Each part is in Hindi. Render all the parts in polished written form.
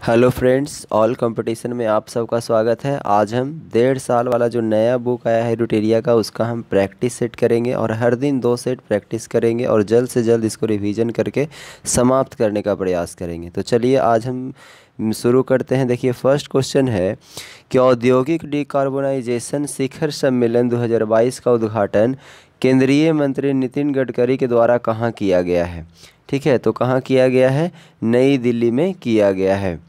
हेलो फ्रेंड्स, ऑल कंपटीशन में आप सबका स्वागत है। आज हम 1.5 साल वाला जो नया बुक आया है रुटेरिया का, उसका हम प्रैक्टिस सेट करेंगे और हर दिन 2 सेट प्रैक्टिस करेंगे और जल्द से जल्द इसको रिवीजन करके समाप्त करने का प्रयास करेंगे। तो चलिए आज हम शुरू करते हैं। देखिए, फर्स्ट क्वेश्चन है कि औद्योगिक डिकार्बोनाइजेशन शिखर सम्मेलन 2022 का उद्घाटन केंद्रीय मंत्री नितिन गडकरी के द्वारा कहाँ किया गया है। ठीक है, तो कहाँ किया गया है? नई दिल्ली में किया गया है।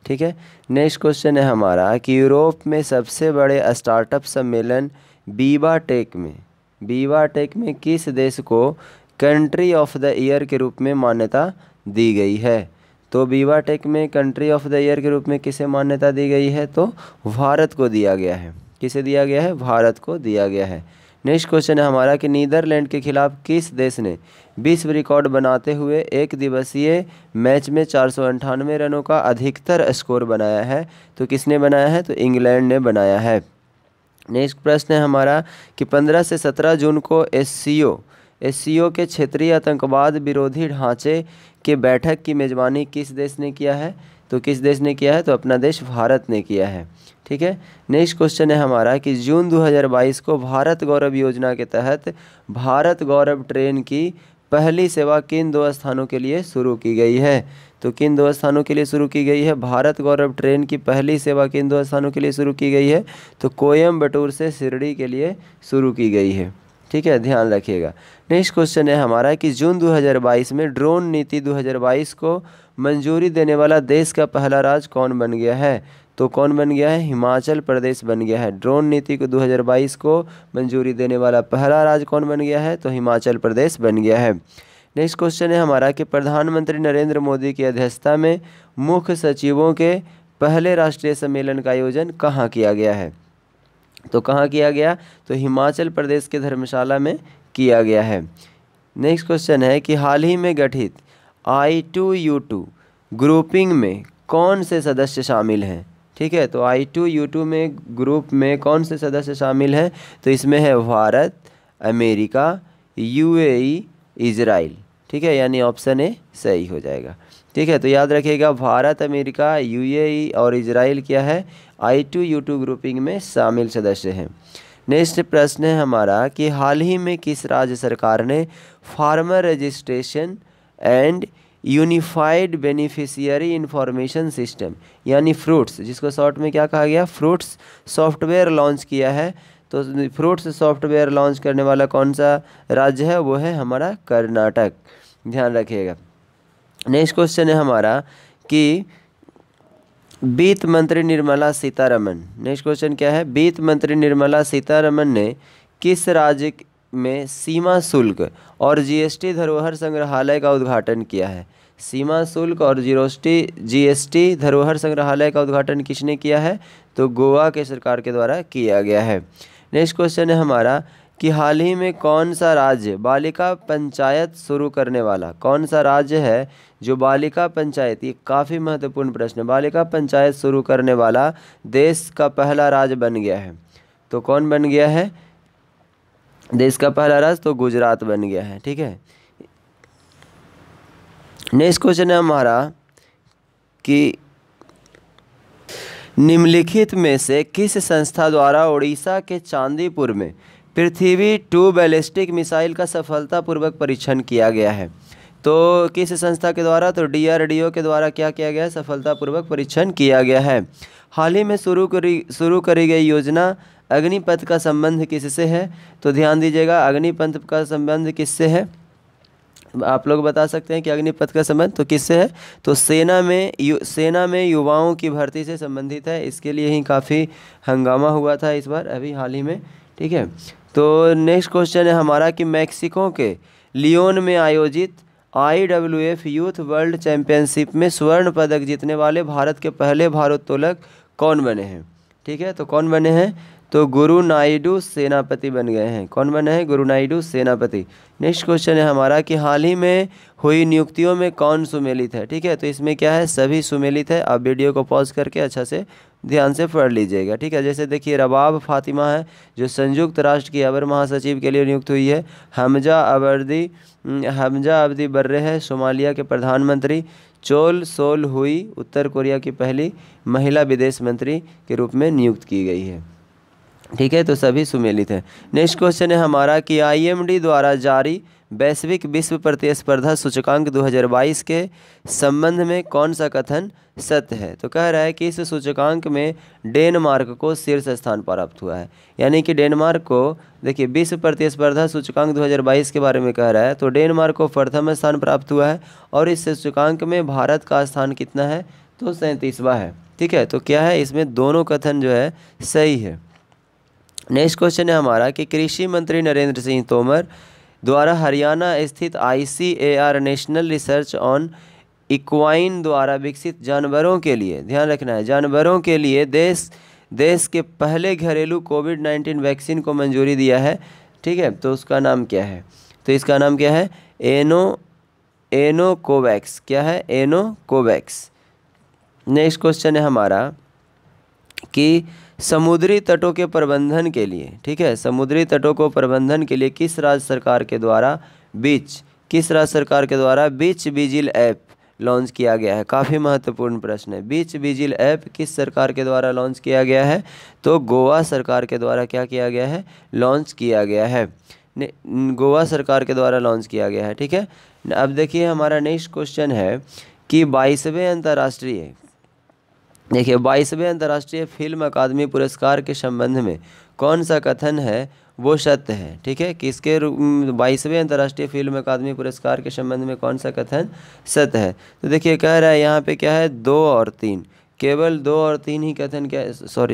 ठीक है। नेक्स्ट क्वेश्चन है हमारा कि यूरोप में सबसे बड़े स्टार्टअप सम्मेलन बीवा टेक में किस देश को कंट्री ऑफ द ईयर के रूप में मान्यता दी गई है? तो बीवा टेक में कंट्री ऑफ द ईयर के रूप में किसे मान्यता दी गई है? तो भारत को दिया गया है। किसे दिया गया है? भारत को दिया गया है। नेक्स्ट क्वेश्चन है हमारा कि नीदरलैंड के खिलाफ किस देश ने विश्व रिकॉर्ड बनाते हुए एक दिवसीय मैच में 498 रनों का अधिकतर स्कोर बनाया है? तो किसने बनाया है? तो इंग्लैंड ने बनाया है। नेक्स्ट प्रश्न है हमारा कि 15 से 17 जून को एससीओ के क्षेत्रीय आतंकवाद विरोधी ढांचे के बैठक की मेज़बानी किस देश ने किया है? तो किस देश ने किया है? तो अपना देश भारत ने किया है। ठीक है। नेक्स्ट क्वेश्चन है हमारा कि जून 2022 को भारत गौरव योजना के तहत भारत गौरव ट्रेन की पहली सेवा किन 2 स्थानों के लिए शुरू की गई है? तो किन 2 स्थानों के लिए शुरू की गई है? भारत गौरव ट्रेन की पहली सेवा किन 2 स्थानों के लिए शुरू की गई है? तो कोयम्बटूर से शिरडी के लिए शुरू की गई है। ठीक है, ध्यान रखिएगा। नेक्स्ट क्वेश्चन है हमारा कि जून 2022 में ड्रोन नीति 2022 को मंजूरी देने वाला देश का पहला राज्य कौन बन गया है? तो कौन बन गया है? हिमाचल प्रदेश बन गया है। ड्रोन नीति को 2022 को मंजूरी देने वाला पहला राज्य कौन बन गया है? तो हिमाचल प्रदेश बन गया है। नेक्स्ट क्वेश्चन है हमारा कि प्रधानमंत्री नरेंद्र मोदी की अध्यक्षता में मुख्य सचिवों के पहले राष्ट्रीय सम्मेलन का आयोजन कहाँ किया गया है? तो कहाँ किया गया? तो हिमाचल प्रदेश के धर्मशाला में किया गया है। नेक्स्ट क्वेश्चन है कि हाल ही में गठित I2U2 ग्रुपिंग में कौन से सदस्य शामिल हैं? ठीक है, तो I2U2 में ग्रुप में कौन से सदस्य शामिल हैं? तो इसमें है भारत, अमेरिका, UAE, इजराइल। ठीक है, यानी ऑप्शन ए सही हो जाएगा। ठीक है, तो याद रखिएगा, भारत, अमेरिका, UAE और इजराइल क्या है? I2U2 ग्रुपिंग में शामिल सदस्य हैं। नेक्स्ट प्रश्न है हमारा कि हाल ही में किस राज्य सरकार ने farmer registration and unified beneficiary information system यानी फ्रूट्स, जिसको शॉर्ट में क्या कहा गया? फ्रूट्स सॉफ्टवेयर लॉन्च किया है? तो फ्रूट्स सॉफ्टवेयर लॉन्च करने वाला कौन सा राज्य है? वो है हमारा कर्नाटक। ध्यान रखिएगा। नेक्स्ट क्वेश्चन है हमारा कि वित्त मंत्री निर्मला सीतारमन, नेक्स्ट क्वेश्चन क्या है? वित्त मंत्री निर्मला सीतारमन ने किस राज्य में सीमा शुल्क और जीएसटी धरोहर संग्रहालय का उद्घाटन किया है? सीमा शुल्क और जीएसटी धरोहर संग्रहालय का उद्घाटन किसने किया है? तो गोवा के सरकार के द्वारा किया गया है। नेक्स्ट क्वेश्चन है हमारा कि हाल ही में कौन सा राज्य बालिका पंचायत शुरू करने वाला, कौन सा राज्य है जो बालिका पंचायत, ये काफ़ी महत्वपूर्ण प्रश्न है, बालिका पंचायत शुरू करने वाला देश का पहला राज्य बन गया है? तो कौन बन गया है देश का पहला राज्य? तो गुजरात बन गया है। ठीक है। नेक्स्ट क्वेश्चन है हमारा कि निम्नलिखित में से किस संस्था द्वारा उड़ीसा के चांदीपुर में पृथ्वी 2 बैलिस्टिक मिसाइल का सफलतापूर्वक परीक्षण किया गया है? तो किस संस्था के द्वारा? तो DRDO के द्वारा क्या किया गया है? सफलतापूर्वक परीक्षण किया गया है। हाल ही में शुरू करी गई योजना अग्निपथ का संबंध किससे है? तो ध्यान दीजिएगा, अग्निपथ का संबंध किससे है? आप लोग बता सकते हैं कि अग्निपथ का संबंध तो किससे है? तो सेना में युवाओं की भर्ती से संबंधित है। इसके लिए ही काफ़ी हंगामा हुआ था इस बार अभी हाल ही में। ठीक है, तो नेक्स्ट क्वेश्चन है हमारा कि मैक्सिको के लियोन में आयोजित IWF यूथ वर्ल्ड चैंपियनशिप में स्वर्ण पदक जीतने वाले भारत के पहले भारोत्तोलक कौन बने हैं? ठीक है, तो कौन बने हैं? तो गुरु नायडू सेनापति बन गए हैं। कौन बने हैं? गुरु नायडू सेनापति। नेक्स्ट क्वेश्चन है हमारा कि हाल ही में हुई नियुक्तियों में कौन सुमेलित है? ठीक है, तो इसमें क्या है? सभी सुमेलित है। आप वीडियो को पॉज करके अच्छा से ध्यान से पढ़ लीजिएगा। ठीक है, जैसे देखिए, रबाब फातिमा है जो संयुक्त राष्ट्र की अवर महासचिव के लिए नियुक्त हुई है। हमजा अब्दी बर्रे है सोमालिया के प्रधानमंत्री। चोल सोल हुई उत्तर कोरिया की पहली महिला विदेश मंत्री के रूप में नियुक्त की गई है। ठीक है, तो सभी सुमेलित है। नेक्स्ट क्वेश्चन है हमारा कि IMD द्वारा जारी वैश्विक विश्व प्रतिस्पर्धा सूचकांक 2022 के संबंध में कौन सा कथन सत्य है। तो कह रहा है कि इस सूचकांक में डेनमार्क को शीर्ष स्थान प्राप्त हुआ है। यानी कि डेनमार्क को, देखिए विश्व प्रतिस्पर्धा सूचकांक 2022 के बारे में कह रहा है, तो डेनमार्क को प्रथम स्थान प्राप्त हुआ है और इस सूचकांक में भारत का स्थान कितना है, तो 37वां है। ठीक है, तो क्या है, इसमें दोनों कथन जो है सही है। नेक्स्ट क्वेश्चन है हमारा कि कृषि मंत्री नरेंद्र सिंह तोमर द्वारा हरियाणा स्थित ICAR national research on equine द्वारा विकसित जानवरों के लिए, ध्यान रखना है, जानवरों के लिए देश के पहले घरेलू कोविड-19 वैक्सीन को मंजूरी दिया है। ठीक है, तो उसका नाम क्या है, तो इसका नाम क्या है, एनोकोवैक्स। क्या है, एनोकोवैक्स। नेक्स्ट क्वेश्चन है हमारा कि समुद्री तटों के प्रबंधन के लिए, ठीक है, समुद्री तटों को प्रबंधन के लिए किस राज्य सरकार के द्वारा बीच विजिल ऐप लॉन्च किया गया है। काफ़ी महत्वपूर्ण प्रश्न है। बीच विजिल ऐप किस सरकार के द्वारा लॉन्च किया गया है, तो गोवा सरकार के द्वारा क्या किया गया है, लॉन्च किया गया है। गोवा सरकार के द्वारा लॉन्च किया गया है। ठीक है, अब देखिए हमारा नेक्स्ट क्वेश्चन है कि 22वें अंतर्राष्ट्रीय फिल्म अकादमी पुरस्कार के संबंध में कौन सा कथन है वो सत्य है। ठीक है, किसके 22वें अंतर्राष्ट्रीय फिल्म अकादमी पुरस्कार के संबंध में कौन सा कथन सत्य है। तो देखिए कह रहा है यहाँ पे क्या है, 2 और 3, केवल 2 और 3 ही कथन क्या है, सॉरी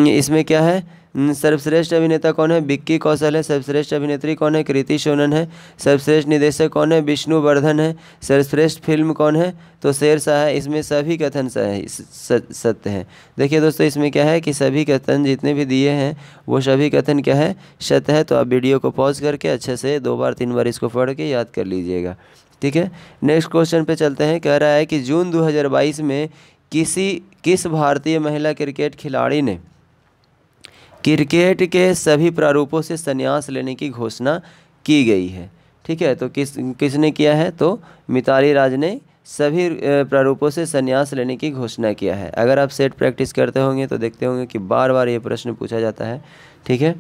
इसमें क्या है, सर्वश्रेष्ठ अभिनेता कौन है, विक्की कौशल है। सर्वश्रेष्ठ अभिनेत्री कौन है, कृति सेनन है। सर्वश्रेष्ठ निर्देशक कौन है, विष्णुवर्धन है। सर्वश्रेष्ठ फिल्म कौन है, तो शेरशाह है। इसमें सभी कथन सत्य हैं। देखिए दोस्तों, इसमें क्या है कि सभी कथन जितने भी दिए हैं वो सभी कथन क्या है, सत्य है। तो आप वीडियो को पॉज करके अच्छे से 2 बार 3 बार इसको पढ़ के याद कर लीजिएगा। ठीक है, नेक्स्ट क्वेश्चन पे चलते हैं। कह रहा है कि जून 2022 में किस भारतीय महिला क्रिकेट खिलाड़ी ने क्रिकेट के सभी प्रारूपों से संन्यास लेने की घोषणा की गई है। ठीक है, तो किसने किया है, तो मिताली राज ने सभी प्रारूपों से संन्यास लेने की घोषणा किया है। अगर आप सेट प्रैक्टिस करते होंगे तो देखते होंगे कि बार बार ये प्रश्न पूछा जाता है। ठीक है,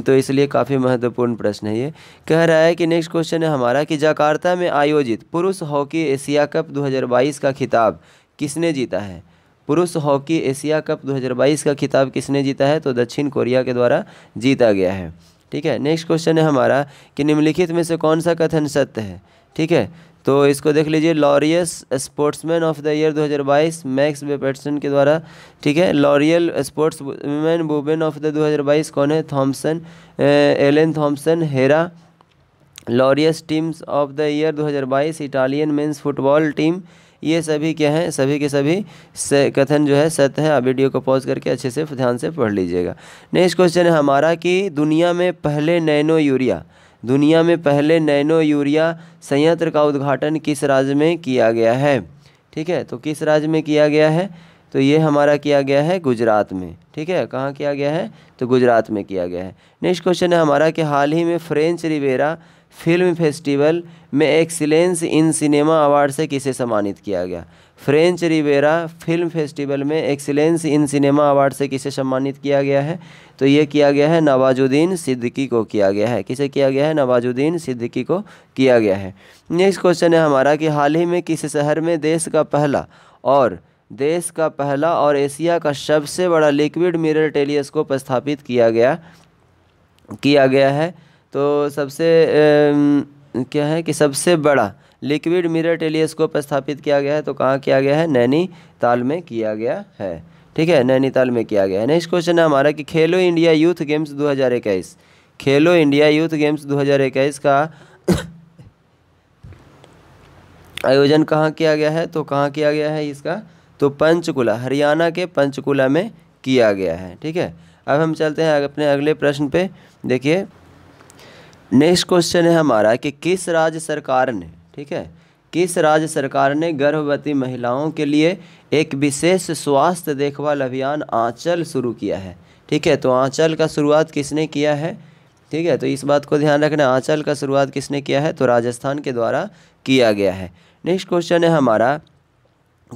तो इसलिए काफ़ी महत्वपूर्ण प्रश्न है ये। कह रहा है कि नेक्स्ट क्वेश्चन है हमारा कि जकार्ता में आयोजित पुरुष हॉकी एशिया कप 2022 का खिताब किसने जीता है। पुरुष हॉकी एशिया कप 2022 का खिताब किसने जीता है, तो दक्षिण कोरिया के द्वारा जीता गया है। ठीक है, नेक्स्ट क्वेश्चन है हमारा कि निम्नलिखित में से कौन सा कथन सत्य है। ठीक है, तो इसको देख लीजिए, Laureus sportsman of the year 2022 Max वेबर्सन के द्वारा। ठीक है, Laureus sportsman women of the 2022 कौन है, Thompson, Elaine Thompson, Herah. Laureus teams of the year 2022 Italian men's football team. ये सभी क्या हैं, सभी के सभी कथन जो है सत्य है। आप वीडियो को पॉज करके अच्छे से ध्यान से पढ़ लीजिएगा। नेक्स्ट क्वेश्चन है हमारा कि दुनिया में पहले नैनो यूरिया संयंत्र का उद्घाटन किस राज्य में किया गया है। ठीक है, तो किस राज्य में किया गया है, तो ये हमारा किया गया है गुजरात में। ठीक है, कहाँ किया गया है, तो गुजरात में किया गया है। नेक्स्ट क्वेश्चन है हमारा कि हाल ही में फ्रेंच रिवेरा फिल्म फेस्टिवल में एक्सीलेंस इन सिनेमा अवार्ड से किसे सम्मानित किया गया। फ्रेंच रिवेरा फिल्म फेस्टिवल में एक्सीलेंस इन सिनेमा अवार्ड से किसे सम्मानित किया गया है, तो ये किया गया है नवाजुद्दीन सिद्दीकी को किया गया है। किसे किया गया है, नवाजुद्दीन सिद्दीकी को किया गया है। नेक्स्ट क्वेश्चन है हमारा कि हाल ही में किस शहर में देश का पहला और एशिया का सबसे बड़ा लिक्विड मिरर टेलीस्कोप स्थापित किया गया है। तो सबसे बड़ा लिक्विड मिरर टेलीस्कोप स्थापित किया गया है, तो कहाँ किया गया है, नैनीताल में किया गया है। ठीक है, नैनीताल में किया गया है। नेक्स्ट क्वेश्चन है हमारा कि खेलो इंडिया यूथ गेम्स 2021 का आयोजन कहाँ किया गया है, तो कहाँ किया गया है इसका, तो पंचकुला, हरियाणा के पंचकुला में किया गया है। ठीक है, अब हम चलते हैं अपने अगले प्रश्न पे। देखिए नेक्स्ट क्वेश्चन है हमारा कि किस राज्य सरकार ने गर्भवती महिलाओं के लिए एक विशेष स्वास्थ्य देखभाल अभियान आंचल शुरू किया है। ठीक है, तो आंचल का शुरुआत किसने किया है। ठीक है, तो इस बात को ध्यान रखना, आंचल का शुरुआत किसने किया है, तो राजस्थान के द्वारा किया गया है। नेक्स्ट क्वेश्चन है हमारा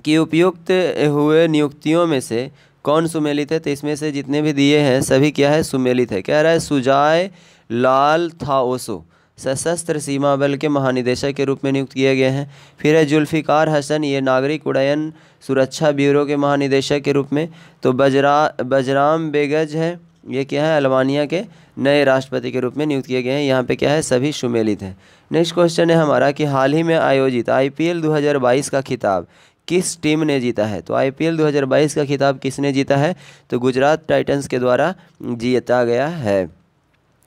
कि उपयुक्त हुए नियुक्तियों में से कौन सुमेलित है। तो इसमें से जितने भी दिए हैं सभी क्या है, सुमेलित है। कह रहा है सुजाय लाल थाओसो सशस्त्र सीमा बल के महानिदेशक के रूप में नियुक्त किए गए हैं। फिर है जुल्फ़िकार हसन, ये नागरिक उड्डयन सुरक्षा ब्यूरो के महानिदेशक के रूप में। तो बजराम बेगज है, ये क्या है, अल्बानिया के नए राष्ट्रपति के रूप में नियुक्त किए गए हैं। यहाँ पे क्या है, सभी सुमेलित हैं। नेक्स्ट क्वेश्चन है हमारा कि हाल ही में आयोजित IPL 2022 का खिताब किस टीम ने जीता है। तो IPL 2022 का खिताब किसने जीता है, तो गुजरात टाइटंस के द्वारा जीता गया है।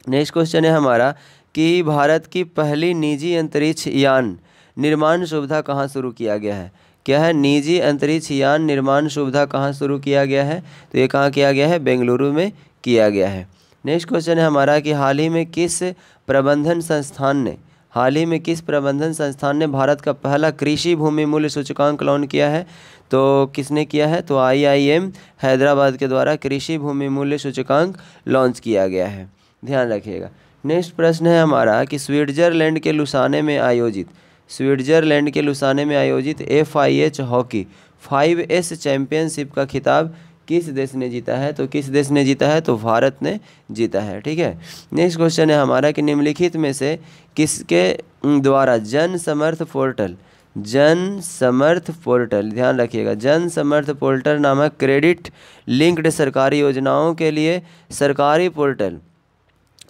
नेक्स्ट क्वेश्चन है हमारा कि भारत की पहली निजी अंतरिक्ष यान निर्माण सुविधा कहाँ शुरू किया गया है। क्या है, निजी अंतरिक्ष यान निर्माण सुविधा कहाँ शुरू किया गया है, तो ये कहाँ किया गया है, बेंगलुरु में किया गया है। नेक्स्ट क्वेश्चन है हमारा कि हाल ही में किस प्रबंधन संस्थान ने भारत का पहला कृषि भूमि मूल्य सूचकांक लॉन्च किया है। तो किसने किया है, तो IIM हैदराबाद के द्वारा कृषि भूमि मूल्य सूचकांक लॉन्च किया गया है, ध्यान रखिएगा। नेक्स्ट प्रश्न है हमारा कि स्विट्जरलैंड के लुसाने में आयोजित FIH हॉकी 5S चैंपियनशिप का खिताब किस देश ने जीता है। तो किस देश ने जीता है, तो भारत ने जीता है। ठीक है। नेक्स्ट क्वेश्चन है हमारा कि निम्नलिखित में से किसके द्वारा जन समर्थ पोर्टल, ध्यान रखिएगा, जन समर्थ पोर्टल नामक क्रेडिट लिंक्ड सरकारी योजनाओं के लिए सरकारी पोर्टल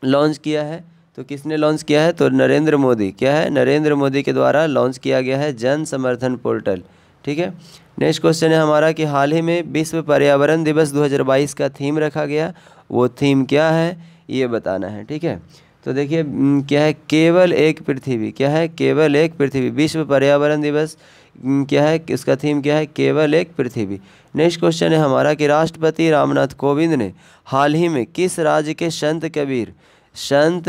लॉन्च किया है। तो किसने लॉन्च किया है, तो नरेंद्र मोदी, क्या है, नरेंद्र मोदी के द्वारा लॉन्च किया गया है जन समर्थन पोर्टल। ठीक है। नेक्स्ट क्वेश्चन है हमारा कि हाल ही में विश्व पर्यावरण दिवस 2022 का थीम रखा गया, वो थीम क्या है, ये बताना है। ठीक है। तो देखिए क्या है, केवल एक पृथ्वी, क्या है, केवल एक पृथ्वी। विश्व पर्यावरण दिवस क्या है, इसका थीम क्या है, केवल एक पृथ्वी। नेक्स्ट क्वेश्चन है हमारा कि राष्ट्रपति रामनाथ कोविंद ने हाल ही में किस राज्य के संत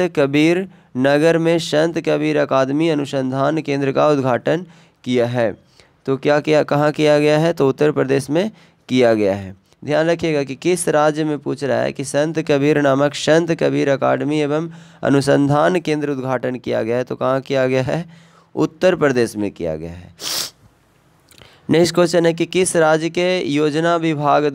कबीर नगर में संत कबीर अकादमी अनुसंधान केंद्र का उद्घाटन किया है। तो क्या किया, कहाँ किया गया है, तो उत्तर प्रदेश में किया गया है। ध्यान रखिएगा कि किस राज्य में पूछ रहा है कि संत कबीर नामक संत कबीर अकादमी एवं अनुसंधान केंद्र उद्घाटन किया गया है, तो कहाँ किया गया है, उत्तर प्रदेश में किया गया है। नेक्स्ट क्वेश्चन है कि किस राज्य के योजना विभाग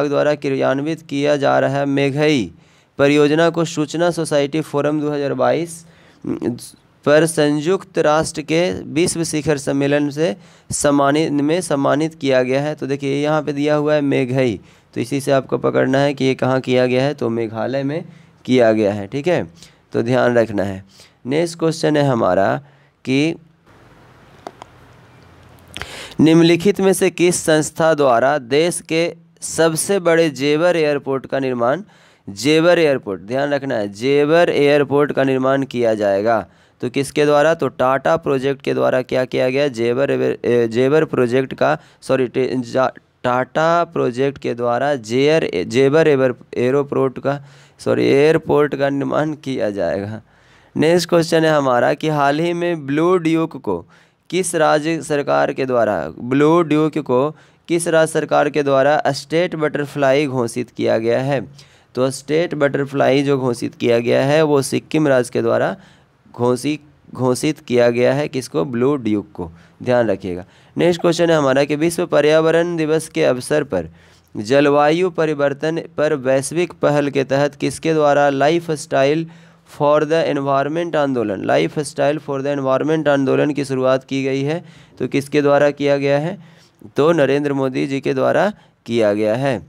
द्वारा क्रियान्वित किया जा रहा है मेघई परियोजना को सूचना सोसाइटी फोरम 2022 पर संयुक्त राष्ट्र के विश्व शिखर सम्मेलन से सम्मानित किया गया है। तो देखिए यहाँ पे दिया हुआ है मेघई, तो इसी से आपको पकड़ना है कि ये कहाँ किया गया है, तो मेघालय में किया गया है। ठीक है, तो ध्यान रखना है। नेक्स्ट क्वेश्चन है हमारा कि निम्नलिखित में से किस संस्था द्वारा देश के सबसे बड़े जेवर एयरपोर्ट, ध्यान रखना है, जेवर एयरपोर्ट का निर्माण किया जाएगा। तो किसके द्वारा, तो टाटा प्रोजेक्ट के द्वारा क्या किया गया, टाटा प्रोजेक्ट के द्वारा एयरपोर्ट का निर्माण किया जाएगा। नेक्स्ट क्वेश्चन है हमारा कि हाल ही में ब्लू ड्यूक को किस राज्य सरकार के द्वारा स्टेट बटरफ्लाई घोषित किया गया है। तो स्टेट बटरफ्लाई जो घोषित किया गया है वो सिक्किम राज्य के द्वारा घोषित किया गया है। किसको, ब्लू ड्यूक को, ध्यान रखिएगा। नेक्स्ट क्वेश्चन है हमारा कि विश्व पर्यावरण दिवस के अवसर पर जलवायु परिवर्तन पर वैश्विक पहल के तहत किसके द्वारा life style for the environment आंदोलन की शुरुआत की गई है। तो किसके द्वारा किया गया है, तो नरेंद्र मोदी जी के द्वारा किया गया है।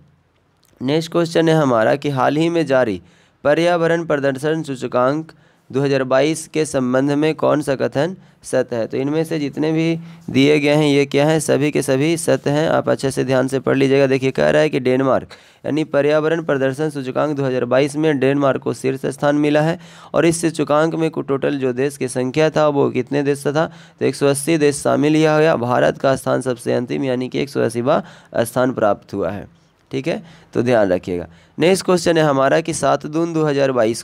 नेक्स्ट क्वेश्चन है हमारा कि हाल ही में जारी पर्यावरण प्रदर्शन सूचकांक 2022 के संबंध में कौन सा कथन सत्य है। तो इनमें से जितने भी दिए गए हैं ये क्या है, सभी के सभी सत्य हैं। आप अच्छे से ध्यान से पढ़ लीजिएगा। देखिए कह रहा है कि डेनमार्क यानी पर्यावरण प्रदर्शन सूचकांक 2022 में डेनमार्क को शीर्ष स्थान मिला है। और इस सूचकांक में टोटल जो देश की संख्या था वो कितने देश था, तो 180 देश शामिल किया गया। भारत का स्थान सबसे अंतिम यानी कि 180वां स्थान प्राप्त हुआ है। ठीक है, तो ध्यान रखिएगा। नेक्स्ट क्वेश्चन है हमारा कि 7 जून 2022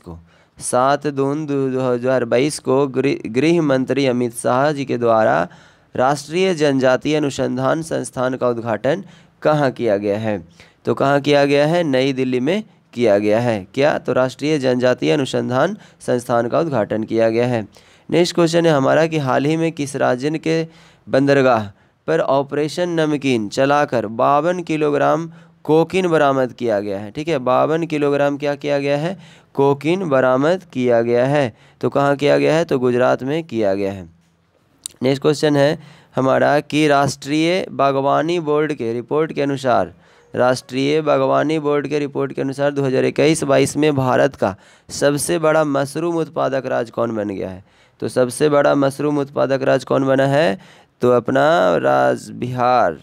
को गृह मंत्री अमित शाह जी के द्वारा राष्ट्रीय जनजातीय अनुसंधान संस्थान का उद्घाटन कहाँ किया गया है। तो कहाँ किया गया है, नई दिल्ली में किया गया है। क्या, तो राष्ट्रीय जनजातीय अनुसंधान संस्थान का उद्घाटन किया गया है। नेक्स्ट क्वेश्चन है हमारा कि हाल ही में किस राज्य के बंदरगाह पर ऑपरेशन नमकीन चलाकर 52 किलोग्राम कोकीन बरामद किया गया है। ठीक है, 52 किलोग्राम क्या किया गया है, कोकीन बरामद किया गया है। तो कहाँ किया गया है, तो गुजरात में किया गया है। नेक्स्ट क्वेश्चन है हमारा कि राष्ट्रीय बागवानी बोर्ड के रिपोर्ट के अनुसार 2021-22 में भारत का सबसे बड़ा मशरूम उत्पादक राज्य कौन बन गया है। तो सबसे बड़ा मशरूम उत्पादक राज्य कौन बना है, तो अपना राज्य बिहार,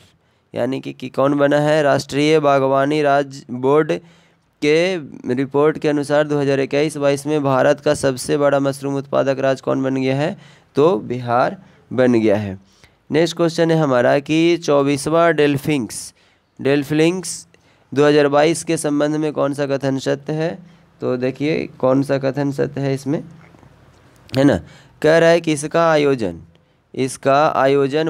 यानी कि कौन बना है, राष्ट्रीय बागवानी राज्य बोर्ड के रिपोर्ट के अनुसार 2021-22 में भारत का सबसे बड़ा मशरूम उत्पादक राज्य कौन बन गया है, तो बिहार बन गया है। नेक्स्ट क्वेश्चन है हमारा कि 24वां डेल्फिंक्स 2022 के संबंध में कौन सा कथन सत्य है। तो देखिए कौन सा कथन सत्य है इसमें, है ना, कह रहा है कि इसका आयोजन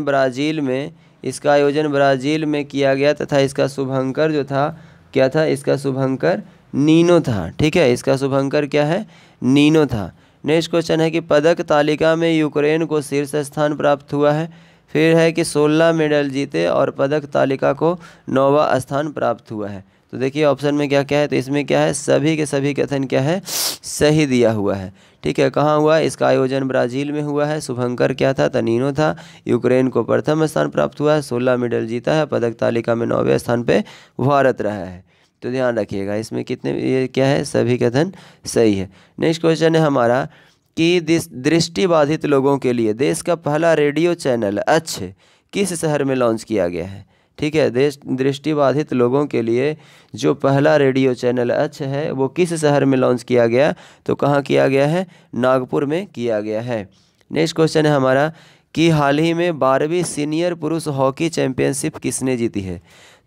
ब्राज़ील में किया गया तथा इसका शुभंकर जो था क्या था, इसका शुभंकर नीनो था। ठीक है, इसका शुभंकर क्या है, नीनो था। नेक्स्ट क्वेश्चन है कि पदक तालिका में यूक्रेन को शीर्ष स्थान प्राप्त हुआ है। फिर है कि 16 मेडल जीते और पदक तालिका को 9वां स्थान प्राप्त हुआ है। तो देखिए ऑप्शन में क्या क्या है, तो इसमें क्या है, सभी के सभी कथन क्या है, सही दिया हुआ है। ठीक है, कहाँ हुआ, इसका आयोजन ब्राज़ील में हुआ है, शुभंकर क्या था, तनीनो था, यूक्रेन को प्रथम स्थान प्राप्त हुआ है, 16 मेडल जीता है, पदक तालिका में 9वें स्थान पे भारत रहा है। तो ध्यान रखिएगा इसमें कितने, ये क्या है, सभी कथन सही है। नेक्स्ट क्वेश्चन है हमारा कि दृष्टिबाधित लोगों के लिए देश का पहला रेडियो चैनल अच्छे किस शहर में लॉन्च किया गया है। ठीक है, दृष्टिबाधित लोगों के लिए जो पहला रेडियो चैनल अच्छ है वो किस शहर में लॉन्च किया गया, तो कहाँ किया गया है, नागपुर में किया गया है। नेक्स्ट क्वेश्चन है हमारा कि हाल ही में 12वीं सीनियर पुरुष हॉकी चैंपियनशिप किसने जीती है।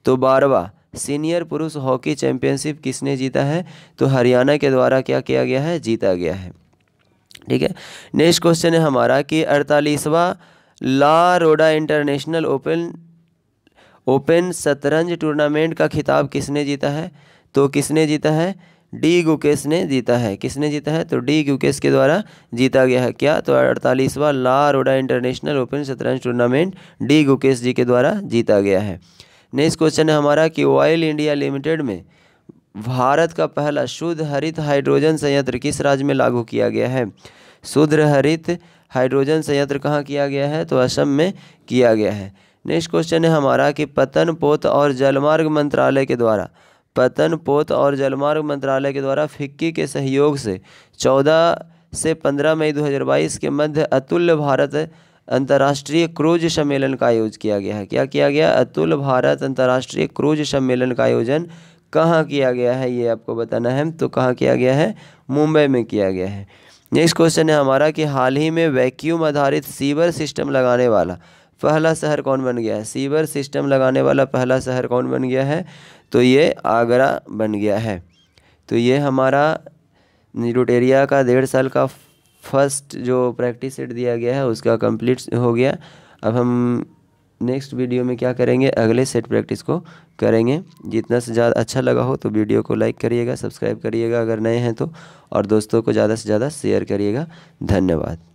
तो 12वां सीनियर पुरुष हॉकी चैंपियनशिप किसने जीता है, तो हरियाणा के द्वारा क्या किया गया है, जीता गया है। ठीक है, नेक्स्ट क्वेश्चन है हमारा कि 48वां ला रोडा इंटरनेशनल ओपन शतरंज टूर्नामेंट का खिताब किसने जीता है। तो किसने जीता है, डी गुकेश ने जीता है। किसने जीता है, तो डी गुकेश के द्वारा जीता गया है। क्या, तो 48वां ला रोडा इंटरनेशनल ओपन शतरंज टूर्नामेंट डी गुकेश जी के द्वारा जीता गया है। नेक्स्ट क्वेश्चन है हमारा कि ऑयल इंडिया लिमिटेड में भारत का पहला शुद्ध हरित हाइड्रोजन संयंत्र किस राज्य में लागू किया गया है। शुद्ध हरित हाइड्रोजन संयंत्र कहाँ किया गया है, तो असम में किया गया है। नेक्स्ट क्वेश्चन है हमारा कि पतन पोत और जलमार्ग मंत्रालय के द्वारा फिक्की के सहयोग से 14 से 15 मई 2022 के मध्य अतुल्य भारत अंतर्राष्ट्रीय क्रूज सम्मेलन का आयोजन किया गया है। क्या किया गया, अतुल्य भारत अंतर्राष्ट्रीय क्रूज सम्मेलन का आयोजन कहाँ किया गया है, ये आपको बताना है। तो कहाँ किया गया है, मुंबई में किया गया है। नेक्स्ट क्वेश्चन है हमारा कि हाल ही में वैक्यूम आधारित सीवर सिस्टम लगाने वाला पहला शहर कौन बन गया है। सीवर सिस्टम लगाने वाला पहला शहर कौन बन गया है, तो ये आगरा बन गया है। तो ये हमारा रुटेरिया का 1.5 साल का फर्स्ट जो प्रैक्टिस सेट दिया गया है उसका कंप्लीट हो गया। अब हम नेक्स्ट वीडियो में क्या करेंगे, अगले सेट प्रैक्टिस को करेंगे। जितना से ज़्यादा अच्छा लगा हो तो वीडियो को लाइक करिएगा, सब्सक्राइब करिएगा अगर नए हैं तो, और दोस्तों को ज़्यादा से ज़्यादा शेयर करिएगा। धन्यवाद।